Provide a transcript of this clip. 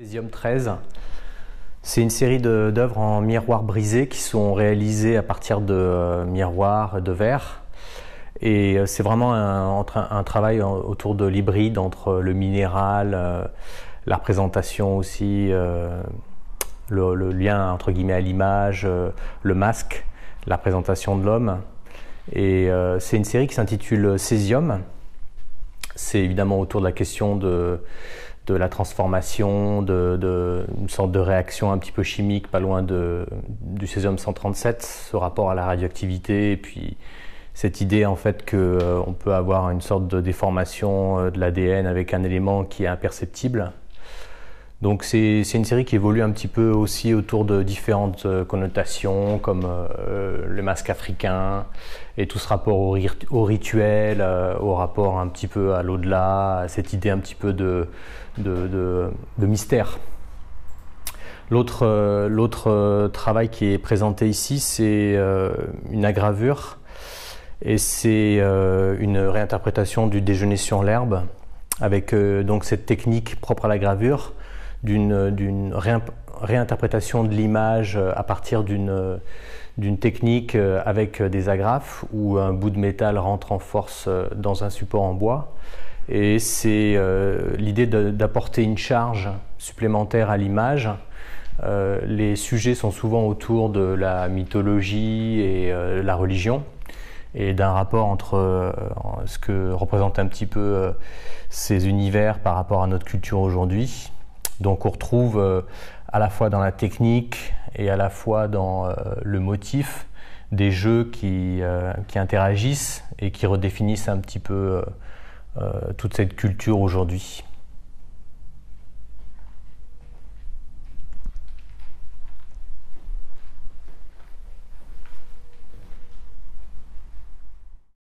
Césium 13, c'est une série d'œuvres en miroir brisé qui sont réalisées à partir de miroirs de verre. Et c'est vraiment un travail autour de l'hybride entre le minéral, la représentation aussi, le lien entre guillemets à l'image, le masque, la représentation de l'homme. Et c'est une série qui s'intitule Césium. C'est évidemment autour de la question de la transformation, une sorte de réaction un petit peu chimique, pas loin du césium 137, ce rapport à la radioactivité, et puis cette idée en fait qu'on peut avoir une sorte de déformation de l'ADN avec un élément qui est imperceptible. Donc c'est une série qui évolue un petit peu aussi autour de différentes connotations comme le masque africain et tout ce rapport au rituel, au rapport un petit peu à l'au-delà, à cette idée un petit peu de mystère. L'autre travail qui est présenté ici, c'est une agravure et c'est une réinterprétation du Déjeuner sur l'herbe avec donc cette technique propre à la gravure d'une réinterprétation de l'image à partir d'une technique avec des agrafes où un bout de métal rentre en force dans un support en bois. Et c'est l'idée d'apporter une charge supplémentaire à l'image. Les sujets sont souvent autour de la mythologie et la religion et d'un rapport entre ce que représentent un petit peu ces univers par rapport à notre culture aujourd'hui. Donc on retrouve à la fois dans la technique et à la fois dans le motif des jeux qui interagissent et qui redéfinissent un petit peu toute cette culture aujourd'hui.